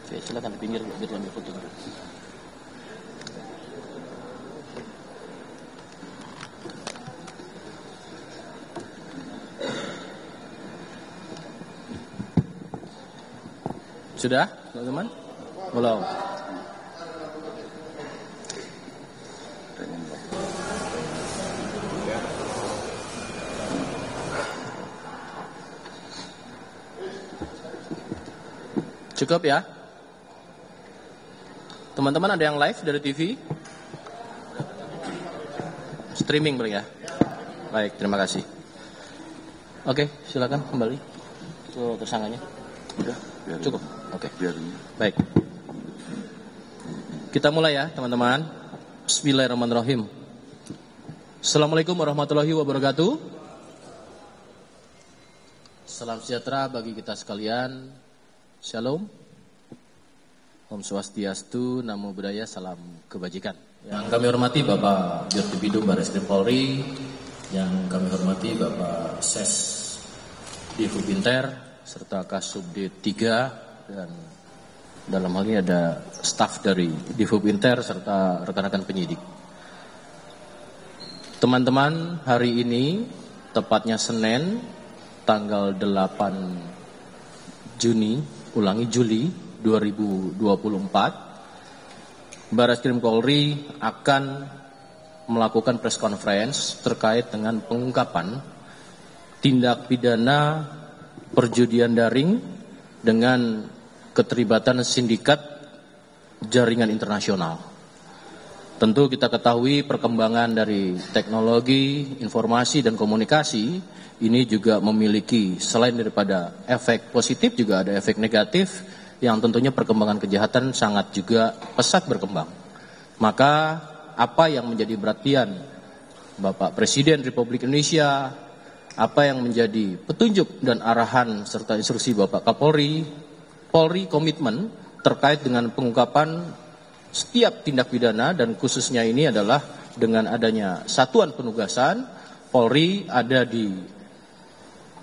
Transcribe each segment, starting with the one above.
Oke, silakan di pinggir biar ambil foto. Sudah, teman-teman? Belum. Cukup ya? Teman-teman ada yang live dari TV? Streaming boleh ya? Baik, terima kasih. Oke, silakan kembali ke tersangkanya. Udah, Cukup. Oke. Biarin. Baik. Kita mulai ya, teman-teman. Bismillahirrahmanirrahim. Assalamualaikum warahmatullahi wabarakatuh. Salam sejahtera bagi kita sekalian. Shalom. Om Swastiastu, Namo Buddhaya, salam kebajikan. Yang kami hormati Bapak Dirtipidum Barreskrim Polri, yang kami hormati Bapak Ses Divu Binter, serta Kasubdit 3, dan dalam hal ini ada staf dari Divu Binter serta rekan-rekan penyidik. Teman-teman, hari ini tepatnya Senin, tanggal 8 Juli 2024, Barreskrim Polri akan melakukan press conference terkait dengan pengungkapan tindak pidana perjudian daring dengan keterlibatan sindikat jaringan internasional. Tentu kita ketahui perkembangan dari teknologi, informasi, dan komunikasi ini juga memiliki, selain daripada efek positif juga ada efek negatif, yang tentunya perkembangan kejahatan sangat juga pesat berkembang. Maka apa yang menjadi perhatian Bapak Presiden Republik Indonesia, apa yang menjadi petunjuk dan arahan serta instruksi Bapak Kapolri, Polri komitmen terkait dengan pengungkapan setiap tindak pidana, dan khususnya ini adalah dengan adanya satuan penugasan Polri ada di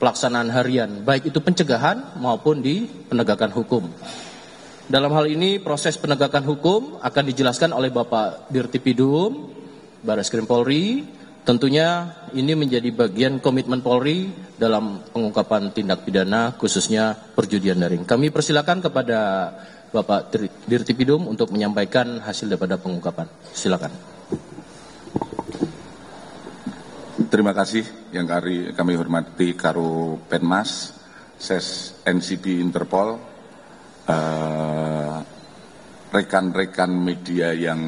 pelaksanaan harian, baik itu pencegahan maupun di penegakan hukum. Dalam hal ini proses penegakan hukum akan dijelaskan oleh Bapak Dirtipidum Barreskrim Polri. Tentunya ini menjadi bagian komitmen Polri dalam pengungkapan tindak pidana khususnya perjudian daring. Kami persilakan kepada Bapak Dirtipidum untuk menyampaikan hasil daripada pengungkapan. Silakan. Terima kasih yang kami hormati Karo Penmas, Ses NCB Interpol, rekan-rekan media yang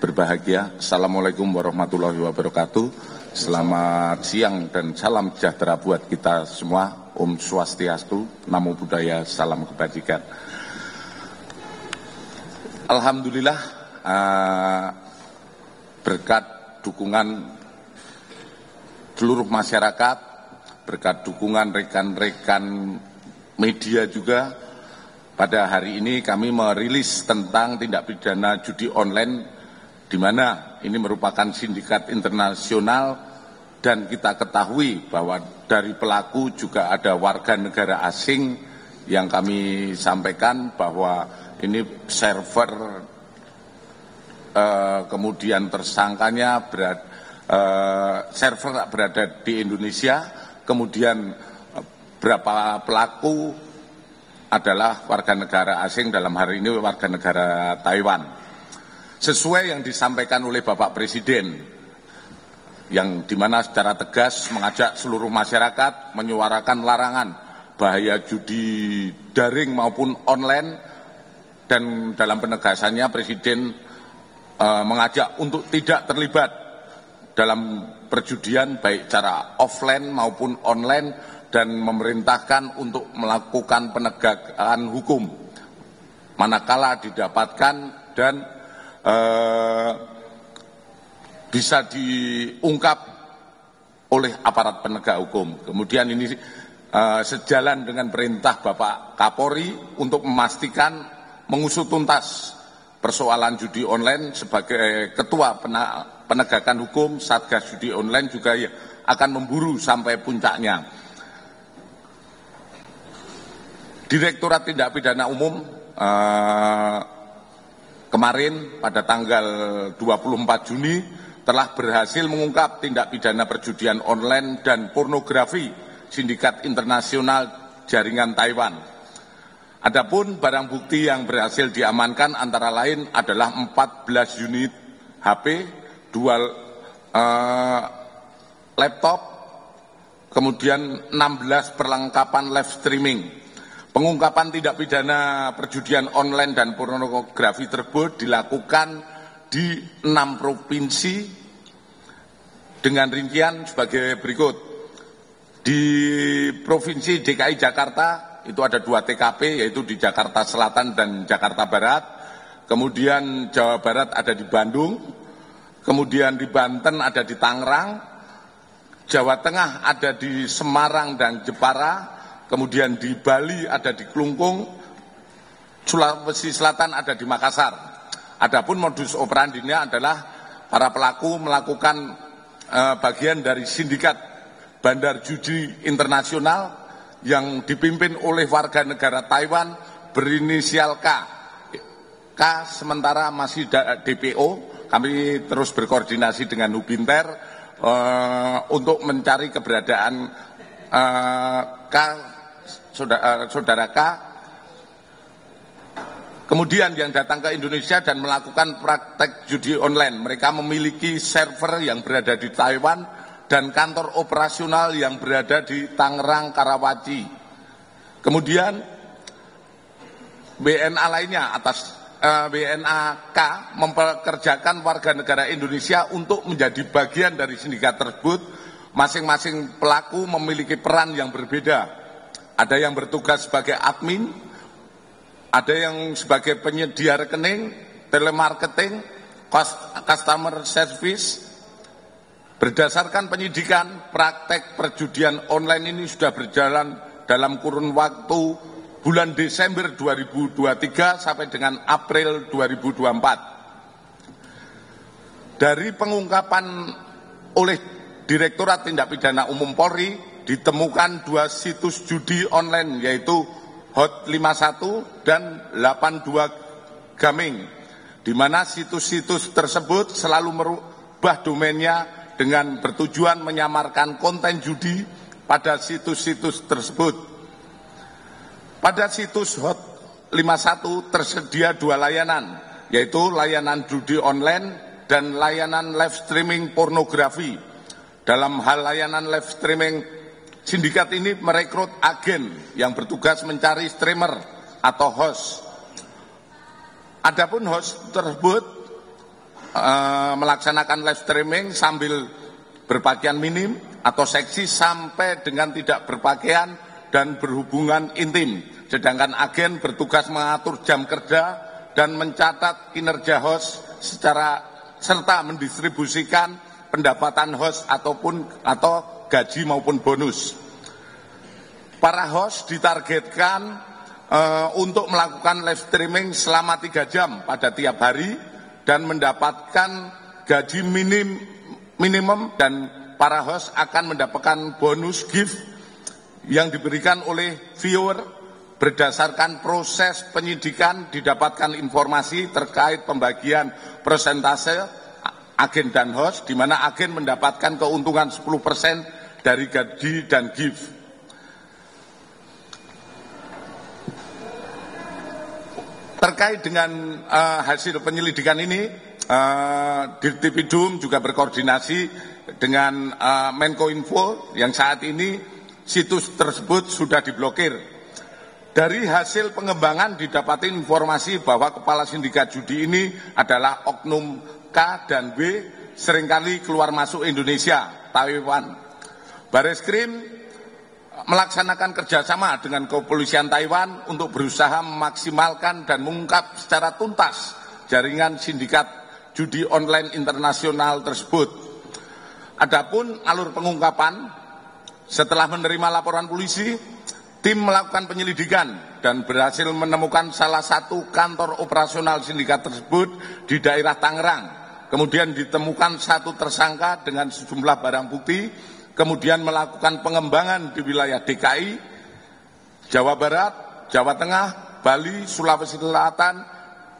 berbahagia. Assalamualaikum warahmatullahi wabarakatuh. Selamat siang dan salam sejahtera buat kita semua. Om Swastiastu, Namo Buddhaya, salam kebajikan. Alhamdulillah, berkat dukungan seluruh masyarakat, berkat dukungan rekan-rekan media juga, pada hari ini kami merilis tentang tindak pidana judi online, di mana ini merupakan sindikat internasional, dan kita ketahui bahwa dari pelaku juga ada warga negara asing, yang kami sampaikan bahwa ini server, kemudian tersangkanya server berada di Indonesia, kemudian berapa pelaku adalah warga negara asing, dalam hari ini warga negara Taiwan. Sesuai yang disampaikan oleh Bapak Presiden, yang dimana secara tegas mengajak seluruh masyarakat menyuarakan larangan bahaya judi daring maupun online, dan dalam penegasannya Presiden mengajak untuk tidak terlibat dalam perjudian baik cara offline maupun online, dan memerintahkan untuk melakukan penegakan hukum manakala didapatkan dan bisa diungkap oleh aparat penegak hukum. Kemudian ini sejalan dengan perintah Bapak Kapolri untuk memastikan mengusut tuntas persoalan judi online. Sebagai Ketua Penegakan Hukum Satgas Judi Online juga akan memburu sampai puncaknya. Direktorat Tindak Pidana Umum kemarin pada tanggal 24 Juni telah berhasil mengungkap tindak pidana perjudian online dan pornografi sindikat internasional jaringan Taiwan. Adapun barang bukti yang berhasil diamankan antara lain adalah 14 unit HP, 2 laptop, kemudian 16 perlengkapan live streaming. Pengungkapan tindak pidana perjudian online dan pornografi tersebut dilakukan di 6 provinsi dengan rincian sebagai berikut. Di Provinsi DKI Jakarta itu ada 2 TKP, yaitu di Jakarta Selatan dan Jakarta Barat. Kemudian Jawa Barat ada di Bandung, kemudian di Banten ada di Tangerang, Jawa Tengah ada di Semarang dan Jepara, kemudian di Bali ada di Klungkung, Sulawesi Selatan ada di Makassar. Adapun modus operandinya adalah para pelaku melakukan bagian dari sindikat bandar judi internasional yang dipimpin oleh warga negara Taiwan berinisial K. K sementara masih DPO. Kami terus berkoordinasi dengan Hubinter untuk mencari keberadaan K, saudara K. Kemudian yang datang ke Indonesia dan melakukan praktek judi online. Mereka memiliki server yang berada di Taiwan dan kantor operasional yang berada di Tangerang, Karawaci. Kemudian BNA lainnya atas BNA-K mempekerjakan warga negara Indonesia untuk menjadi bagian dari sindikat tersebut. Masing-masing pelaku memiliki peran yang berbeda. Ada yang bertugas sebagai admin, ada yang sebagai penyedia rekening, telemarketing, customer service. Berdasarkan penyidikan, praktek perjudian online ini sudah berjalan dalam kurun waktu bulan Desember 2023 sampai dengan April 2024. Dari pengungkapan oleh Direktorat Tindak Pidana Umum Polri, ditemukan 2 situs judi online, yaitu Hot 51 dan 82 Gaming, di mana situs-situs tersebut selalu merubah domainnya dengan bertujuan menyamarkan konten judi pada situs-situs tersebut. Pada situs Hot 51 tersedia 2 layanan, yaitu layanan judi online dan layanan live streaming pornografi. Dalam hal layanan live streaming, sindikat ini merekrut agen yang bertugas mencari streamer atau host. Adapun host tersebut melaksanakan live streaming sambil berpakaian minim atau seksi sampai dengan tidak berpakaian dan berhubungan intim. Sedangkan agen bertugas mengatur jam kerja dan mencatat kinerja host serta mendistribusikan pendapatan host atau gaji maupun bonus. Para host ditargetkan untuk melakukan live streaming selama 3 jam pada tiap hari dan mendapatkan gaji minimum, dan para host akan mendapatkan bonus gift yang diberikan oleh viewer. Berdasarkan proses penyidikan didapatkan informasi terkait pembagian persentase agen dan host, di mana agen mendapatkan keuntungan 10% dari gaji dan gift. Terkait dengan hasil penyelidikan ini, Dirtipidum juga berkoordinasi dengan Menkominfo yang saat ini situs tersebut sudah diblokir. Dari hasil pengembangan didapati informasi bahwa kepala sindikat judi ini adalah oknum K dan W, seringkali keluar masuk Indonesia, Taiwan. Bareskrim melaksanakan kerjasama dengan kepolisian Taiwan untuk berusaha memaksimalkan dan mengungkap secara tuntas jaringan sindikat judi online internasional tersebut. Adapun alur pengungkapan, setelah menerima laporan polisi, tim melakukan penyelidikan dan berhasil menemukan salah satu kantor operasional sindikat tersebut di daerah Tangerang. Kemudian ditemukan 1 tersangka dengan sejumlah barang bukti. Kemudian melakukan pengembangan di wilayah DKI, Jawa Barat, Jawa Tengah, Bali, Sulawesi Selatan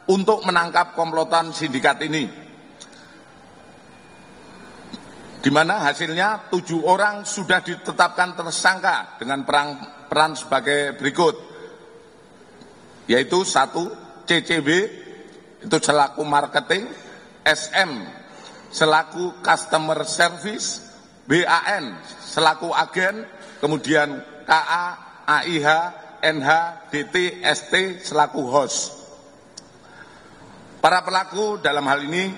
untuk menangkap komplotan sindikat ini. Di mana hasilnya 7 orang sudah ditetapkan tersangka dengan peran sebagai berikut, yaitu 1. CCB itu selaku marketing, SM selaku customer service, BAN selaku agen, kemudian KA, AIH, NH, DT, ST selaku host. Para pelaku dalam hal ini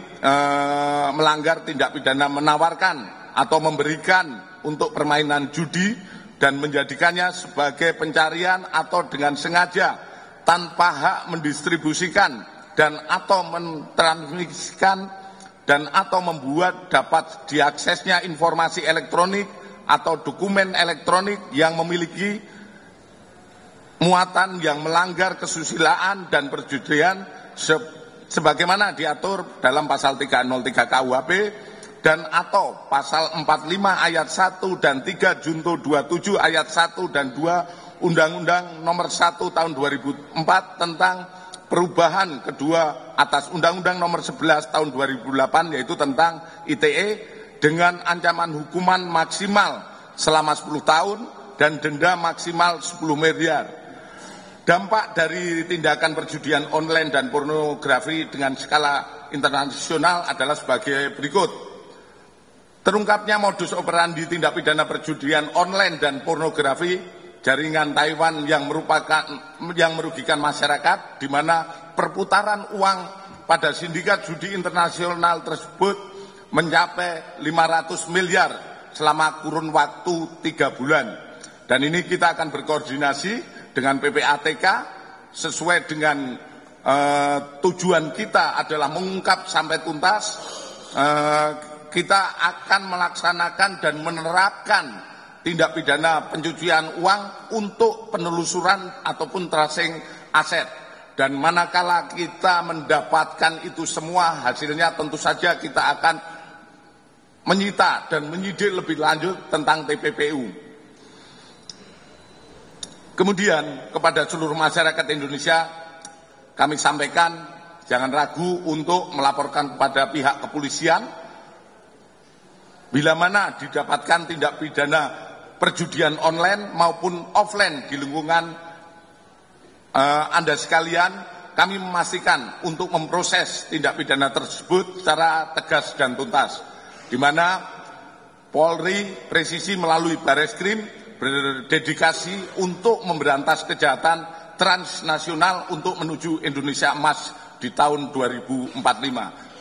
melanggar tindak pidana menawarkan atau memberikan untuk permainan judi dan menjadikannya sebagai pencarian atau dengan sengaja tanpa hak mendistribusikan dan atau mentransmisikan dan atau membuat dapat diaksesnya informasi elektronik atau dokumen elektronik yang memiliki muatan yang melanggar kesusilaan dan perjudian sebagaimana diatur dalam pasal 303 KUHP dan atau pasal 45 ayat 1 dan 3 junto 27 ayat 1 dan 2 Undang-Undang nomor 1 tahun 2004 tentang perubahan kedua atas Undang-Undang nomor 11 tahun 2008 yaitu tentang ITE dengan ancaman hukuman maksimal selama 10 tahun dan denda maksimal 10 miliar. Dampak dari tindakan perjudian online dan pornografi dengan skala internasional adalah sebagai berikut. Terungkapnya modus operandi tindak pidana perjudian online dan pornografi jaringan Taiwan yang merugikan masyarakat, di mana perputaran uang pada sindikat judi internasional tersebut mencapai 500 miliar selama kurun waktu 3 bulan. Dan ini kita akan berkoordinasi dengan PPATK sesuai dengan tujuan kita adalah mengungkap sampai tuntas. Kita akan melaksanakan dan menerapkan tindak pidana pencucian uang untuk penelusuran ataupun tracing aset. Dan manakala kita mendapatkan itu semua hasilnya tentu saja kita akan menyita dan menyidik lebih lanjut tentang TPPU. Kemudian kepada seluruh masyarakat Indonesia kami sampaikan jangan ragu untuk melaporkan kepada pihak kepolisian bila mana didapatkan tindak pidana perjudian online maupun offline di lingkungan Anda sekalian. Kami memastikan untuk memproses tindak pidana tersebut secara tegas dan tuntas, di mana Polri presisi melalui Bareskrim berdedikasi untuk memberantas kejahatan transnasional untuk menuju Indonesia Emas di tahun 2045.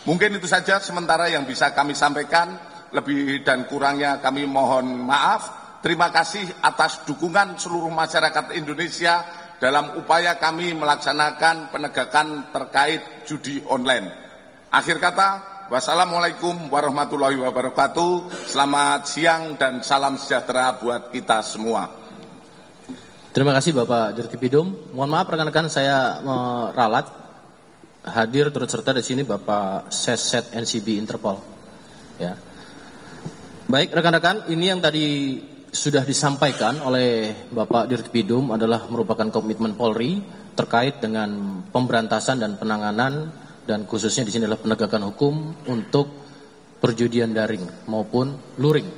Mungkin itu saja sementara yang bisa kami sampaikan, lebih dan kurangnya kami mohon maaf. Terima kasih atas dukungan seluruh masyarakat Indonesia dalam upaya kami melaksanakan penegakan terkait judi online. Akhir kata, wassalamualaikum warahmatullahi wabarakatuh. Selamat siang dan salam sejahtera buat kita semua. Terima kasih Bapak Dirtipidum. Mohon maaf rekan-rekan, saya meralat hadir turut serta di sini Bapak Seset NCB Interpol. Ya. Baik rekan-rekan, ini yang tadi sudah disampaikan oleh Bapak Dirtipidum adalah merupakan komitmen Polri terkait dengan pemberantasan dan penanganan dan khususnya di sini adalah penegakan hukum untuk perjudian daring maupun luring.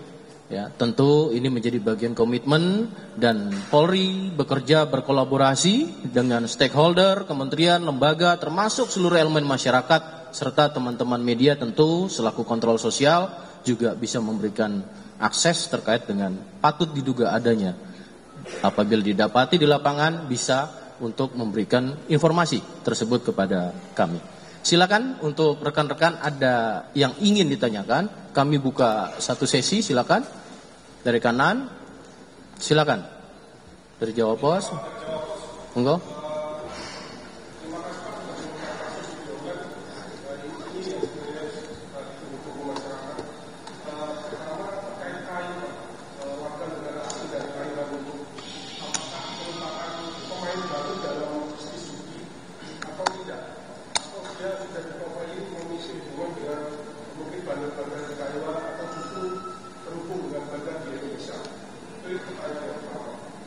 Ya, tentu ini menjadi bagian komitmen dan Polri bekerja berkolaborasi dengan stakeholder, kementerian, lembaga, termasuk seluruh elemen masyarakat serta teman-teman media tentu selaku kontrol sosial juga bisa memberikan akses terkait dengan patut diduga adanya. Apabila didapati di lapangan bisa untuk memberikan informasi tersebut kepada kami. Silakan untuk rekan-rekan ada yang ingin ditanyakan, kami buka satu sesi, silakan. Dari kanan, silakan. Dari Jawa Pos, enggak?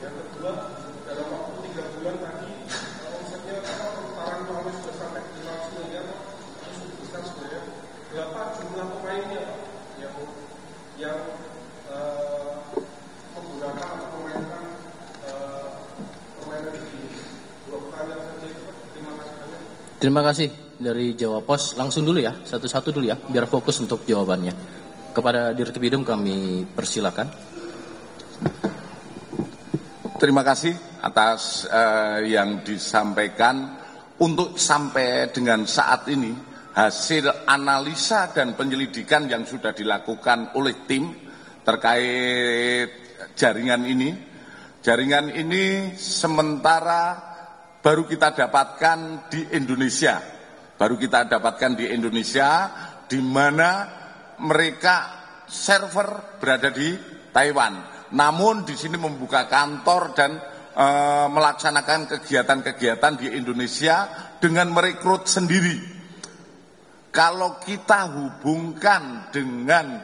Yang kedua, dalam waktu 3 bulan tadi Terima kasih dari Jawa Pos. Langsung dulu ya, satu-satu dulu ya, biar fokus untuk jawabannya. Kepada Dirtipidum kami persilakan. Terima kasih atas yang disampaikan. Untuk sampai dengan saat ini, hasil analisa dan penyelidikan yang sudah dilakukan oleh tim terkait jaringan ini sementara baru kita dapatkan di Indonesia. Di mana mereka server berada di Taiwan. Namun di sini membuka kantor dan melaksanakan kegiatan-kegiatan di Indonesia dengan merekrut sendiri. Kalau kita hubungkan dengan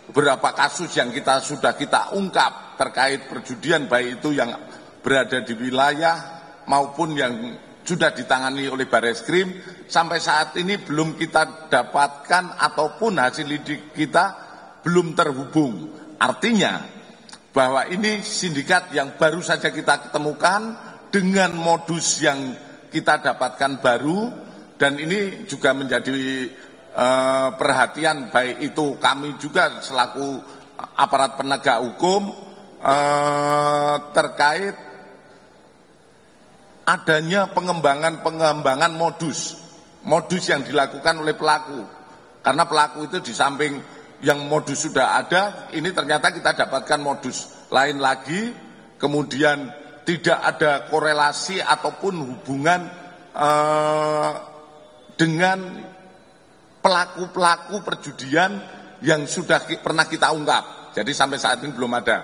beberapa kasus yang sudah kita ungkap terkait perjudian, baik itu yang berada di wilayah maupun yang sudah ditangani oleh Barreskrim, sampai saat ini belum kita dapatkan ataupun hasil lidik kita belum terhubung. Artinya bahwa ini sindikat yang baru saja kita ketemukan dengan modus yang kita dapatkan baru, dan ini juga menjadi perhatian baik itu kami juga selaku aparat penegak hukum terkait adanya pengembangan modus yang dilakukan oleh pelaku. Karena pelaku itu di samping yang modus sudah ada, ini ternyata kita dapatkan modus lain lagi, kemudian tidak ada korelasi ataupun hubungan dengan pelaku-pelaku perjudian yang sudah pernah kita ungkap. Jadi sampai saat ini belum ada.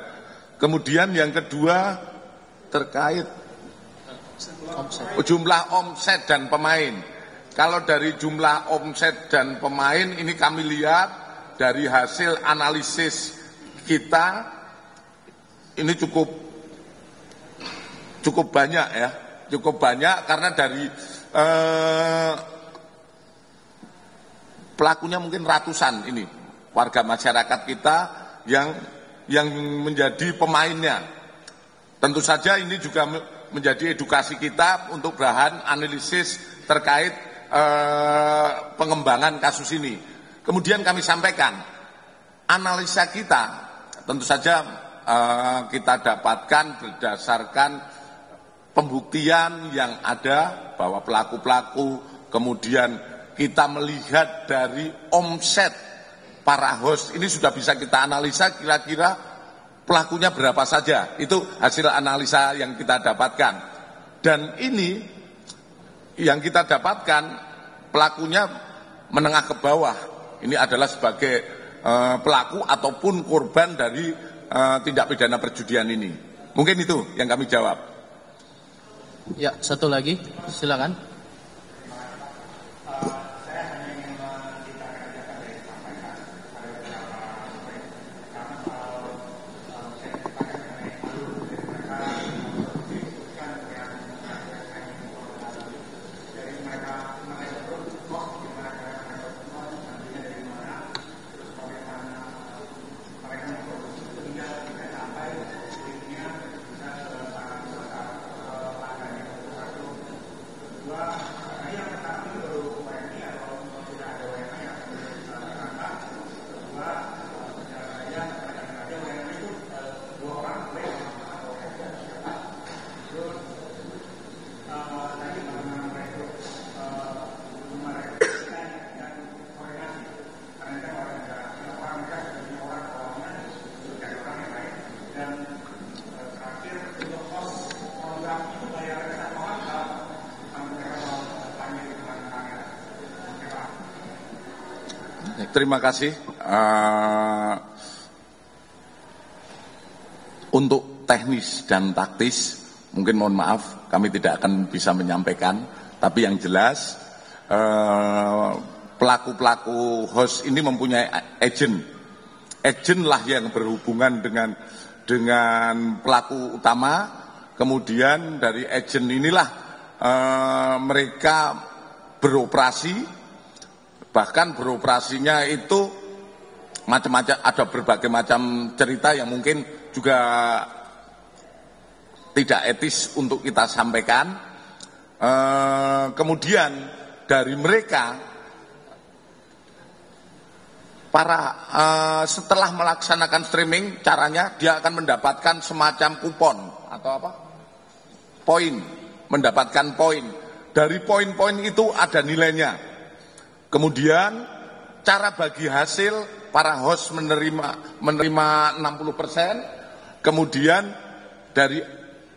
Kemudian yang kedua terkait jumlah omset dan pemain. Kalau dari jumlah omset dan pemain ini kami lihat dari hasil analisis kita ini cukup banyak ya, karena dari pelakunya mungkin ratusan ini warga masyarakat kita yang menjadi pemainnya. Tentu saja ini juga menjadi edukasi kita untuk bahan analisis terkait pengembangan kasus ini. Kemudian kami sampaikan, analisa kita tentu saja kita dapatkan berdasarkan pembuktian yang ada bahwa pelaku-pelaku, kemudian kita melihat dari omset para host, ini sudah bisa kita analisa kira-kira pelakunya berapa saja. Itu hasil analisa yang kita dapatkan. Dan ini yang kita dapatkan pelakunya menengah ke bawah. Ini adalah sebagai pelaku ataupun korban dari tindak pidana perjudian ini. Mungkin itu yang kami jawab. Ya, satu lagi, silakan. Terima kasih. Untuk teknis dan taktis, mungkin mohon maaf, kami tidak akan bisa menyampaikan. Tapi yang jelas, pelaku-pelaku host ini mempunyai agent. Agent lah yang berhubungan dengan pelaku utama. Kemudian dari agent inilah mereka beroperasi. Bahkan beroperasinya itu macam-macam, ada berbagai macam cerita yang mungkin juga tidak etis untuk kita sampaikan. Kemudian dari mereka setelah melaksanakan streaming, caranya dia akan mendapatkan semacam kupon atau apa? Poin, mendapatkan poin. Dari poin-poin itu ada nilainya. Kemudian cara bagi hasil, para host menerima 60%, kemudian dari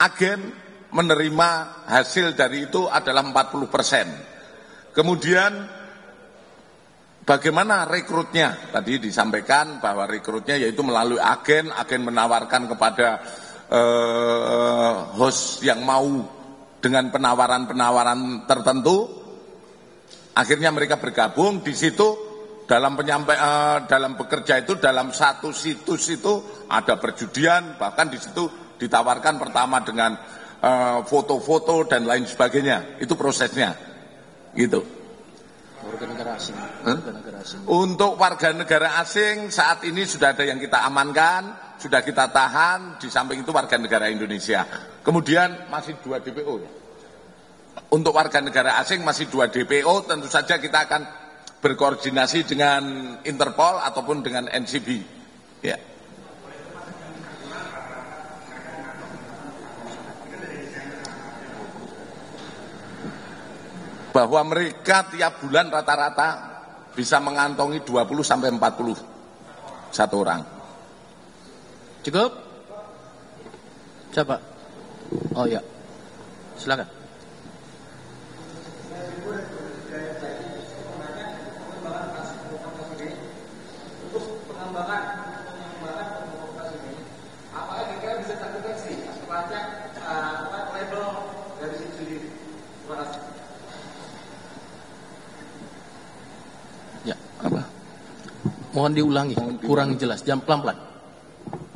agen menerima hasil dari itu adalah 40%. Kemudian bagaimana rekrutnya? Tadi disampaikan bahwa rekrutnya yaitu melalui agen menawarkan kepada host yang mau dengan penawaran-penawaran tertentu. Akhirnya mereka bergabung di situ dalam dalam bekerja itu, dalam satu situs itu ada perjudian, bahkan di situ ditawarkan pertama dengan foto-foto dan lain sebagainya. Itu prosesnya, gitu. Warga negara asing. Untuk warga negara asing saat ini sudah ada yang kita amankan, sudah kita tahan. Di samping itu warga negara Indonesia. Kemudian masih 2 DPO ya. Untuk warga negara asing masih 2 DPO. Tentu saja kita akan berkoordinasi dengan Interpol ataupun dengan NCB. Ya. Bahwa mereka tiap bulan rata-rata bisa mengantongi 20 sampai 40 satu orang. Cukup? Siapa? Oh ya, silakan. Untuk pengembangan apakah kira-kira bisa dilakukan sih pelacak label dari situ? Terima kasih. Ya, apa? Mohon diulangi, kurang jelas, jam pelan-pelan.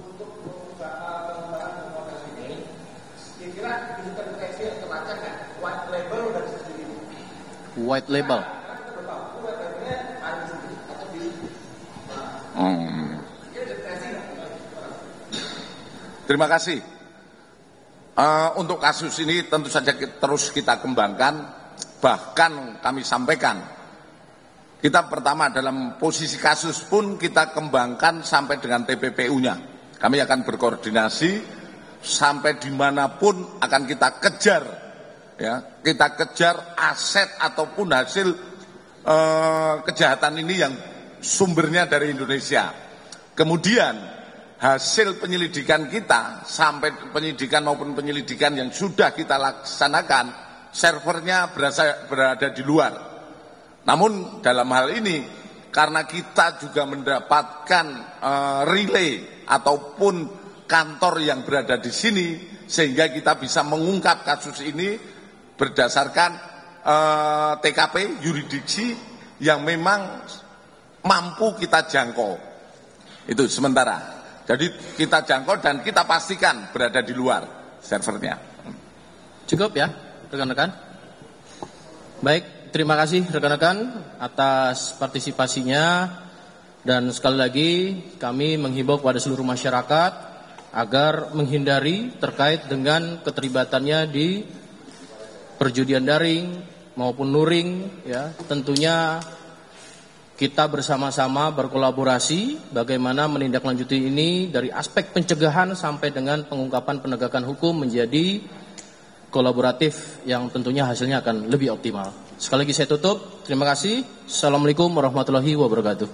Untuk pengembangan komunitas ini, kira-kira bisa terdeteksi atau terlacak kan white label dari situ ini? White label. Terima kasih. Untuk kasus ini tentu saja terus kita kembangkan, bahkan kami sampaikan. Kita pertama dalam posisi kasus pun kita kembangkan sampai dengan TPPU-nya. Kami akan berkoordinasi sampai dimanapun akan kita kejar, ya, kita kejar aset ataupun hasil kejahatan ini yang sumbernya dari Indonesia. Kemudian hasil penyelidikan kita sampai penyidikan maupun penyelidikan yang sudah kita laksanakan, servernya berada di luar. Namun dalam hal ini karena kita juga mendapatkan relay ataupun kantor yang berada di sini, sehingga kita bisa mengungkap kasus ini berdasarkan TKP yurisdiksi yang memang mampu kita jangkau. Itu sementara. Jadi kita jangkau dan kita pastikan berada di luar servernya. Cukup ya, rekan-rekan? Baik, terima kasih rekan-rekan atas partisipasinya. Dan sekali lagi kami menghimbau kepada seluruh masyarakat agar menghindari terkait dengan keterlibatannya di perjudian daring maupun luring, ya. Tentunya kita bersama-sama berkolaborasi bagaimana menindaklanjuti ini dari aspek pencegahan sampai dengan pengungkapan penegakan hukum menjadi kolaboratif yang tentunya hasilnya akan lebih optimal. Sekali lagi saya tutup. Terima kasih. Assalamualaikum warahmatullahi wabarakatuh.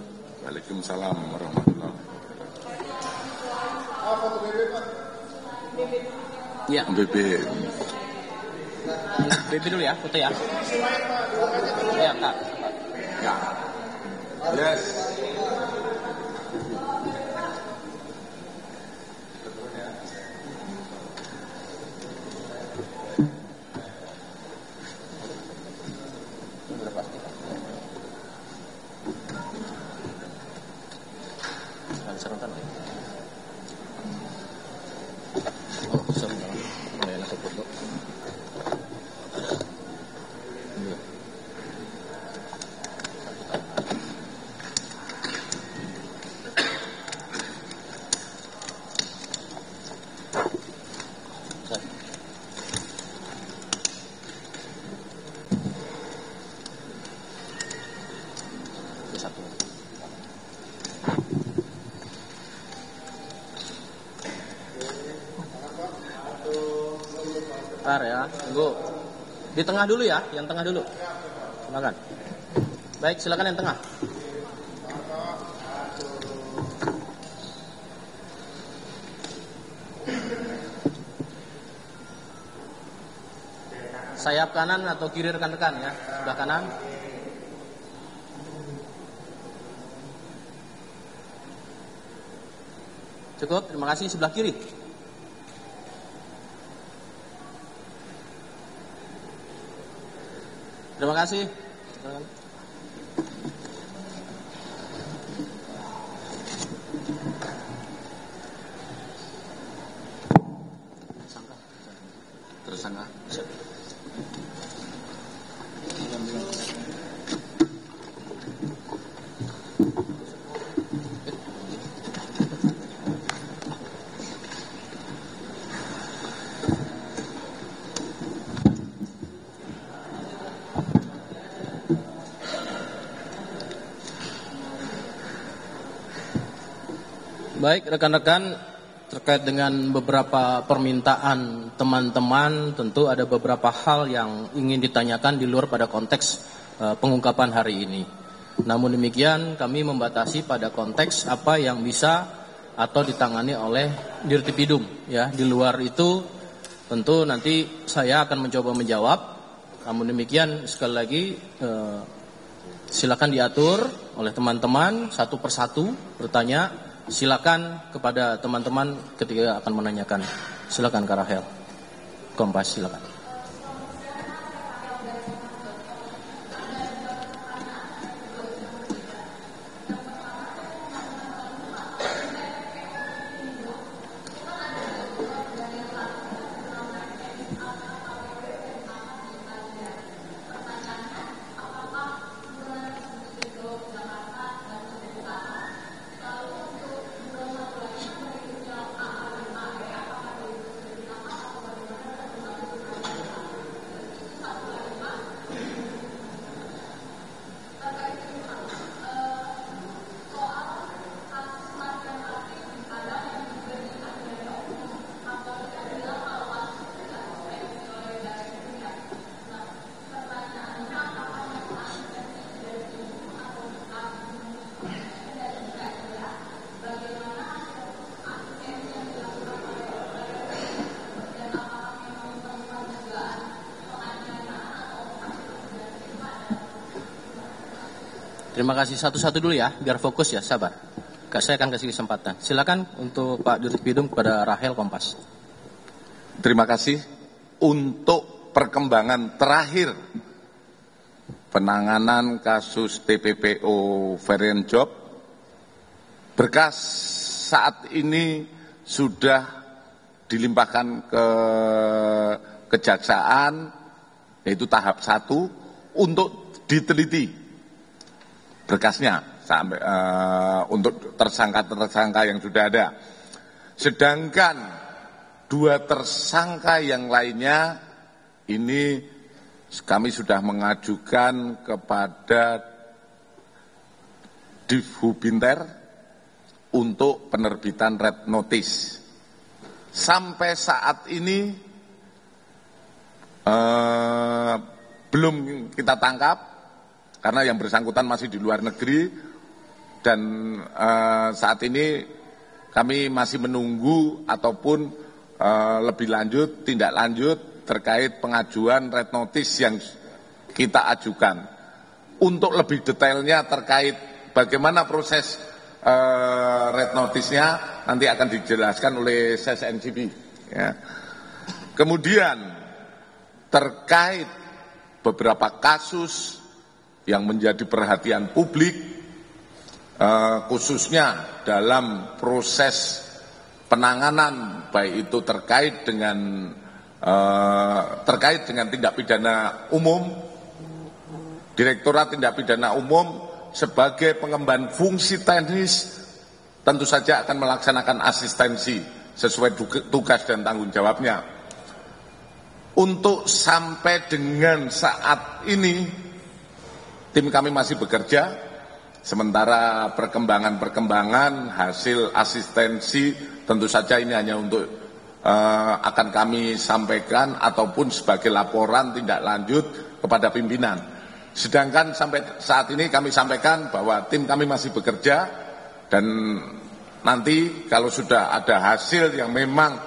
Waalaikumsalam warahmatullahi wabarakatuh. Ya. BB dulu ya, foto ya. Ya, Kak. Ya. Yes. Bentar ya, tunggu. Di tengah dulu ya, yang tengah dulu. Silakan. Baik, silakan yang tengah. Sayap kanan atau kiri rekan-rekan ya, sebelah kanan. Cukup, terima kasih. Sebelah kiri. Terima kasih. Tersangka. Baik, rekan-rekan, terkait dengan beberapa permintaan teman-teman, tentu ada beberapa hal yang ingin ditanyakan di luar pada konteks pengungkapan hari ini. Namun demikian, kami membatasi pada konteks apa yang bisa atau ditangani oleh Dirtipidum. Ya, di luar itu tentu nanti saya akan mencoba menjawab. Namun demikian, sekali lagi silakan diatur oleh teman-teman satu persatu bertanya. Silakan kepada teman-teman ketika akan menanyakan. Silakan Kak Rahel. Kompas, silakan. Terima kasih. Satu-satu dulu ya, biar fokus ya, sabar. Saya akan kasih kesempatan. Silakan untuk Pak Dirtipidum kepada Rahel, Kompas. Terima kasih. Untuk perkembangan terakhir penanganan kasus TPPO varian job, berkas saat ini sudah dilimpahkan ke Kejaksaan, yaitu tahap 1, untuk diteliti berkasnya sampai untuk tersangka-tersangka yang sudah ada. Sedangkan 2 tersangka yang lainnya ini kami sudah mengajukan kepada Divhubinter untuk penerbitan red notice. Sampai saat ini belum kita tangkap karena yang bersangkutan masih di luar negeri, dan saat ini kami masih menunggu ataupun lebih lanjut, tindak lanjut terkait pengajuan red notice yang kita ajukan. Untuk lebih detailnya terkait bagaimana proses red notice-nya nanti akan dijelaskan oleh SSNCB. Ya. Kemudian terkait beberapa kasus yang menjadi perhatian publik, khususnya dalam proses penanganan, baik itu terkait dengan tindak pidana umum, Direktorat Tindak Pidana Umum sebagai pengemban fungsi teknis tentu saja akan melaksanakan asistensi sesuai tugas dan tanggung jawabnya. Untuk sampai dengan saat ini tim kami masih bekerja, sementara perkembangan hasil asistensi tentu saja ini hanya untuk akan kami sampaikan ataupun sebagai laporan tindak lanjut kepada pimpinan. Sedangkan sampai saat ini kami sampaikan bahwa tim kami masih bekerja dan nanti kalau sudah ada hasil yang memang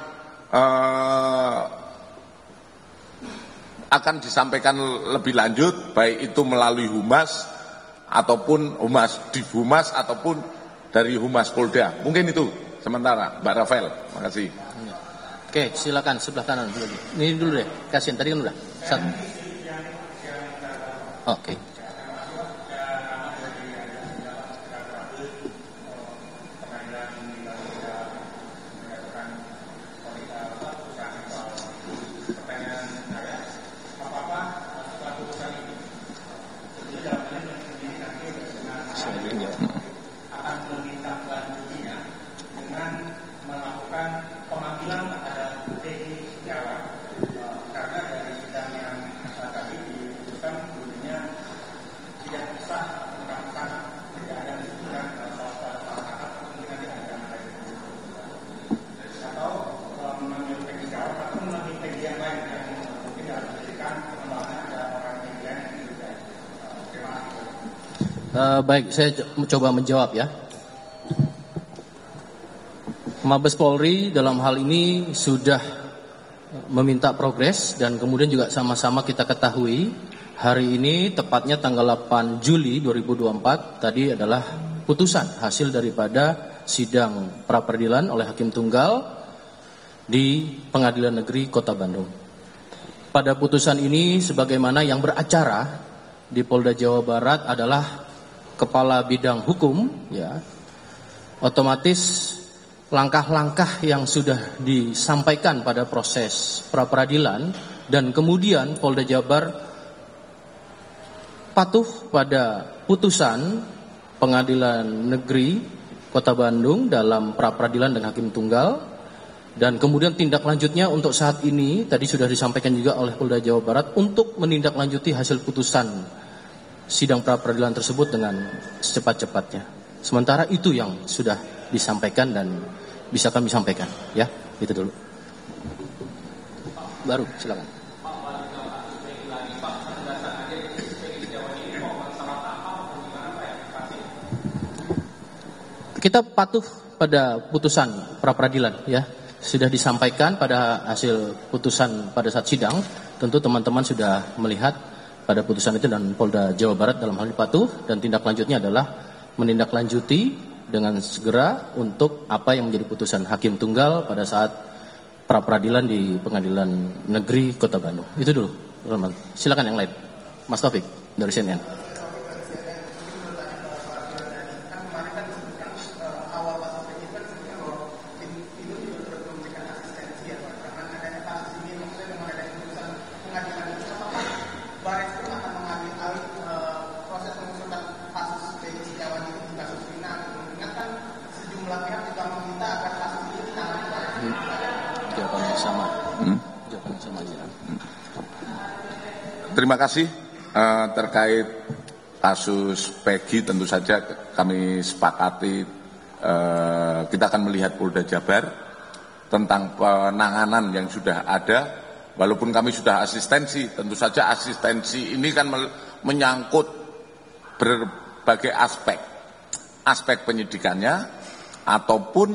akan disampaikan lebih lanjut, baik itu melalui Humas ataupun Humas ataupun dari Humas Polda. Mungkin itu sementara, Mbak Rafael. Terima kasih. Oke, silakan sebelah kanan dulu. Ini dulu deh, kasihan tadi kan udah. Satu. Oke. Baik, saya coba menjawab ya. Mabes Polri dalam hal ini sudah meminta progres dan kemudian juga sama-sama kita ketahui hari ini tepatnya tanggal 8 Juli 2024 tadi adalah putusan hasil daripada sidang pra-peradilan oleh Hakim Tunggal di Pengadilan Negeri Kota Bandung. Pada putusan ini sebagaimana yang beracara di Polda Jawa Barat adalah Kepala Bidang Hukum, ya, otomatis langkah-langkah yang sudah disampaikan pada proses pra-peradilan dan kemudian Polda Jabar patuh pada putusan Pengadilan Negeri Kota Bandung dalam pra-peradilan dan Hakim Tunggal dan kemudian tindak lanjutnya untuk saat ini tadi sudah disampaikan juga oleh Polda Jawa Barat untuk menindaklanjuti hasil putusan sidang pra-peradilan tersebut dengan secepat-cepatnya. Sementara itu yang sudah disampaikan dan bisa kami sampaikan, ya, itu dulu. Baru, silakan. Kita patuh pada putusan pra-peradilan, ya, sudah disampaikan pada hasil putusan pada saat sidang. Tentu teman-teman sudah melihat pada putusan itu dan Polda Jawa Barat dalam hal ini patuh dan tindak lanjutnya adalah menindaklanjuti dengan segera untuk apa yang menjadi putusan Hakim Tunggal pada saat pra-peradilan di Pengadilan Negeri Kota Bandung. Itu dulu, teman-teman. Silakan yang lain. Mas Taufik dari CNN. Terima kasih. Terkait kasus Peggy tentu saja kami sepakati kita akan melihat Polda Jabar tentang penanganan yang sudah ada. Walaupun kami sudah asistensi, tentu saja asistensi ini kan menyangkut berbagai aspek penyidikannya ataupun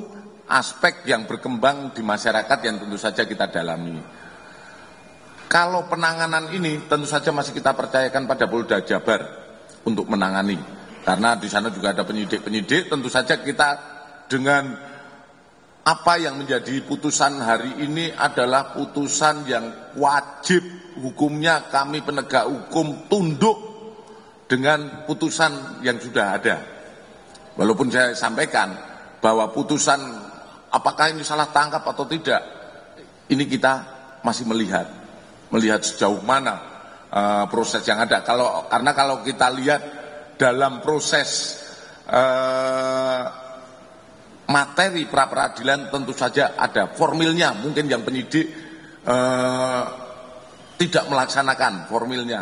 aspek yang berkembang di masyarakat yang tentu saja kita dalami. Kalau penanganan ini tentu saja masih kita percayakan pada Polda Jabar untuk menangani. Karena di sana juga ada penyidik-penyidik, tentu saja kita dengan apa yang menjadi putusan hari ini adalah putusan yang wajib hukumnya kami penegak hukum tunduk dengan putusan yang sudah ada. Walaupun saya sampaikan bahwa putusan apakah ini salah tangkap atau tidak, ini kita masih melihat sejauh mana proses yang ada. Karena kalau kita lihat dalam proses materi pra-peradilan tentu saja ada formilnya, mungkin yang penyidik tidak melaksanakan formilnya.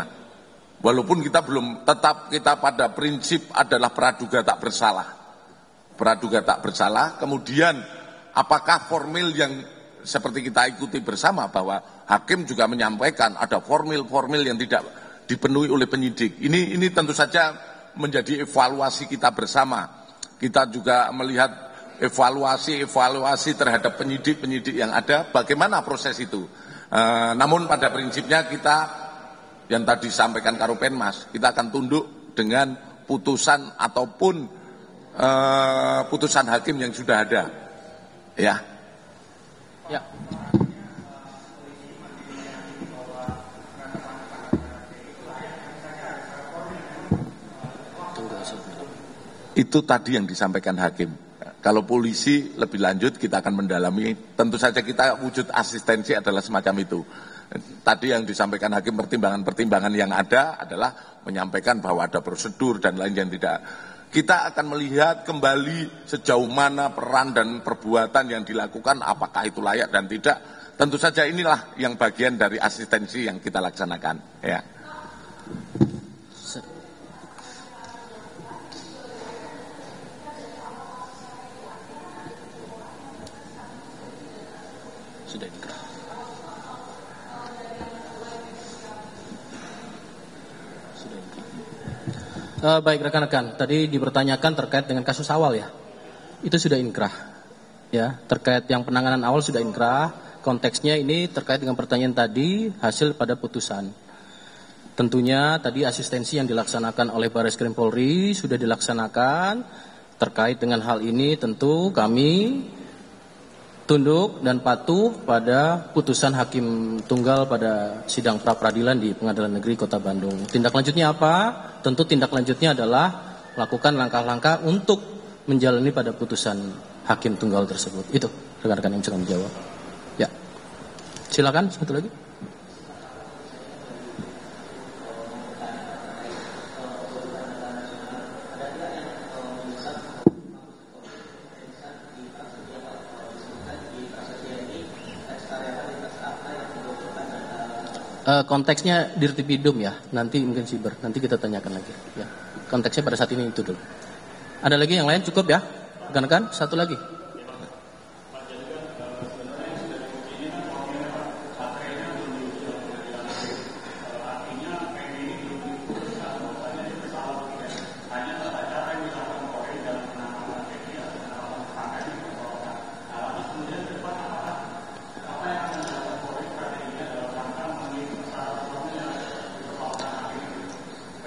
Walaupun kita belum tetap kita pada prinsip adalah praduga tak bersalah. Praduga tak bersalah, kemudian apakah formil yang seperti kita ikuti bersama bahwa hakim juga menyampaikan ada formil-formil yang tidak dipenuhi oleh penyidik. Ini tentu saja menjadi evaluasi kita bersama. Kita juga melihat evaluasi terhadap penyidik-penyidik yang ada, bagaimana proses itu. Namun pada prinsipnya kita, yang tadi disampaikan Karopenmas, kita akan tunduk dengan putusan ataupun putusan hakim yang sudah ada. Ya. Ya. Itu tadi yang disampaikan hakim. Kalau polisi lebih lanjut kita akan mendalami, tentu saja kita wujud asistensi adalah semacam itu. Tadi yang disampaikan hakim, pertimbangan-pertimbangan yang ada adalah menyampaikan bahwa ada prosedur dan lain yang tidak. Kita akan melihat kembali sejauh mana peran dan perbuatan yang dilakukan, apakah itu layak dan tidak. Tentu saja inilah yang bagian dari asistensi yang kita laksanakan. Ya. Sudah inkrah. Baik rekan-rekan, tadi dipertanyakan terkait dengan kasus awal ya. Itu sudah inkrah. Ya, terkait yang penanganan awal sudah inkrah. Konteksnya ini terkait dengan pertanyaan tadi, hasil pada putusan. Tentunya tadi asistensi yang dilaksanakan oleh Barreskrim Polri sudah dilaksanakan. Terkait dengan hal ini tentu kami tunduk dan patuh pada putusan Hakim Tunggal pada sidang pra-peradilan di Pengadilan Negeri Kota Bandung. Tindak lanjutnya apa? Tentu tindak lanjutnya adalah melakukan langkah-langkah untuk menjalani pada putusan Hakim Tunggal tersebut. Itu rekan-rekan yang bisa menjawab. Ya, silakan satu lagi. Konteksnya dirtipidum ya, nanti mungkin siber, nanti kita tanyakan lagi. Ya, konteksnya pada saat ini itu dulu. Ada lagi yang lain cukup ya, rekan-rekan? Satu lagi.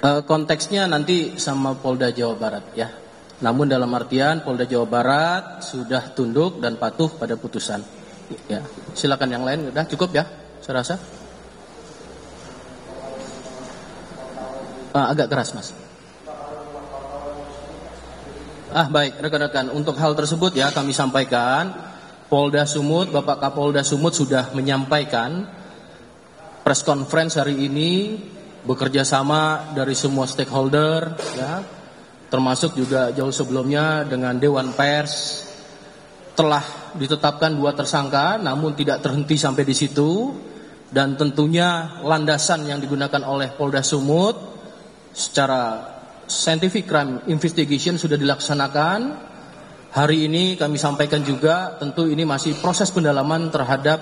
Konteksnya nanti sama Polda Jawa Barat ya. Namun dalam artian Polda Jawa Barat sudah tunduk dan patuh pada putusan. Ya, silakan yang lain udah cukup ya, saya rasa. Agak keras mas. Baik rekan-rekan, untuk hal tersebut ya kami sampaikan. Polda Sumut, Bapak Kapolda Sumut sudah menyampaikan press conference hari ini. Bekerja sama dari semua stakeholder, ya, termasuk juga jauh sebelumnya dengan Dewan Pers, telah ditetapkan 2 tersangka, namun tidak terhenti sampai di situ, dan tentunya landasan yang digunakan oleh Polda Sumut secara scientific crime investigation sudah dilaksanakan. Hari ini kami sampaikan juga, tentu ini masih proses pendalaman terhadap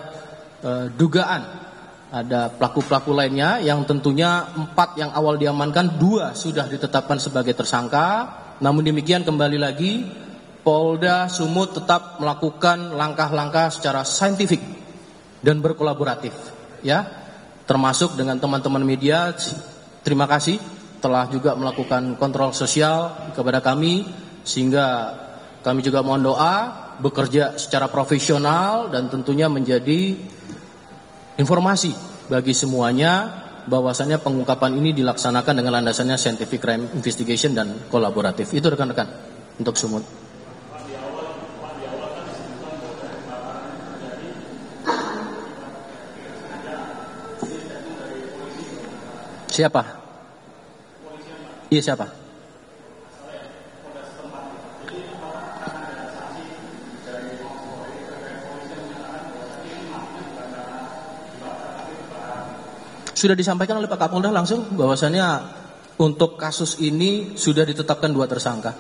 dugaan. Ada pelaku-pelaku lainnya yang tentunya 4 yang awal diamankan, 2 sudah ditetapkan sebagai tersangka. Namun demikian kembali lagi Polda Sumut tetap melakukan langkah-langkah secara saintifik dan berkolaboratif ya. Termasuk dengan teman-teman media, terima kasih telah juga melakukan kontrol sosial kepada kami, sehingga kami juga mohon doa bekerja secara profesional dan tentunya menjadi informasi bagi semuanya bahwasannya pengungkapan ini dilaksanakan dengan landasannya scientific crime investigation dan kolaboratif. Itu rekan-rekan untuk Sumut. Siapa? Iya siapa? Sudah disampaikan oleh Pak Kapolda langsung bahwasannya untuk kasus ini sudah ditetapkan 2 tersangka.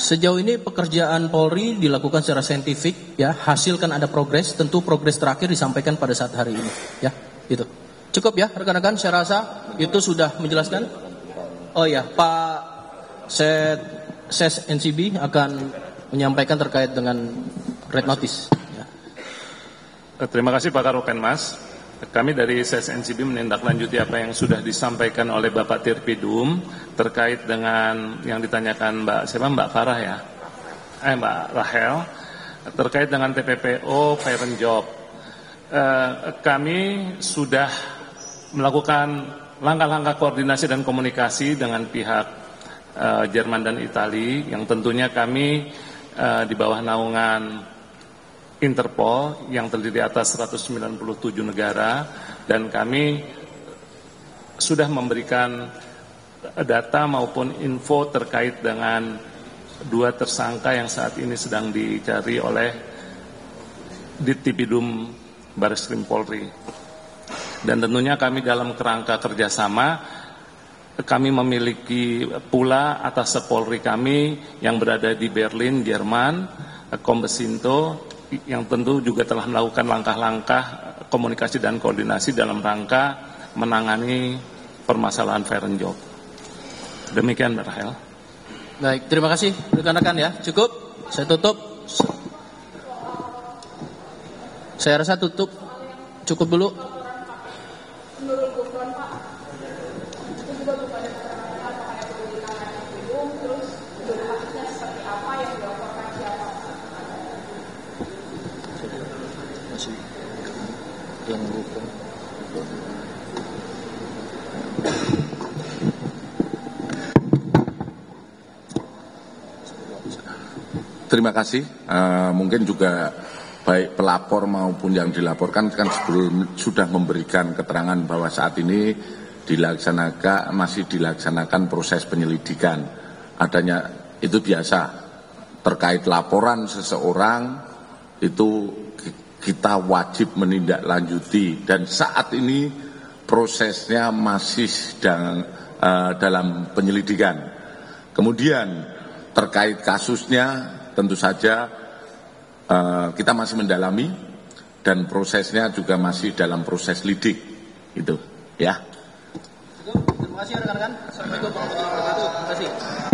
sejauh ini pekerjaan Polri dilakukan secara saintifik, ya, hasilkan ada progres, tentu progres terakhir disampaikan pada saat hari ini, ya, itu. Cukup ya, rekan-rekan, saya rasa itu sudah menjelaskan. Oh ya, Pak Ses NCB akan menyampaikan terkait dengan red notice. Ya. Terima kasih Pak Karopenmas. Kami dari SSNCB menindaklanjuti apa yang sudah disampaikan oleh Bapak Tirpidum terkait dengan yang ditanyakan Mbak Farah ya, Mbak Rahel, terkait dengan TPPO parent job. Kami sudah melakukan langkah-langkah koordinasi dan komunikasi dengan pihak Jerman dan Italia, yang tentunya kami di bawah naungan Interpol yang terdiri atas 197 negara, dan kami sudah memberikan data maupun info terkait dengan 2 tersangka yang saat ini sedang dicari oleh Dittipidum Bareskrim Polri. Dan tentunya kami dalam kerangka kerjasama, kami memiliki pula atas Polri kami yang berada di Berlin, Jerman, Kombesinto, yang tentu juga telah melakukan langkah-langkah komunikasi dan koordinasi dalam rangka menangani permasalahan parent job. Demikian, Mbak Rahel. Baik, terima kasih rekan-rekan ya. Cukup, saya tutup. Saya rasa tutup. Cukup dulu. Terima kasih. Mungkin juga baik pelapor maupun yang dilaporkan kan sudah memberikan keterangan bahwa saat ini masih dilaksanakan proses penyelidikan. Adanya itu biasa terkait laporan seseorang itu kita wajib menindaklanjuti, dan saat ini prosesnya masih dalam penyelidikan. Kemudian terkait kasusnya tentu saja kita masih mendalami dan prosesnya juga masih dalam proses lidik, itu ya. Terima kasih rekan-rekan. Assalamualaikum warahmatullahi wabarakatuh. Terima kasih.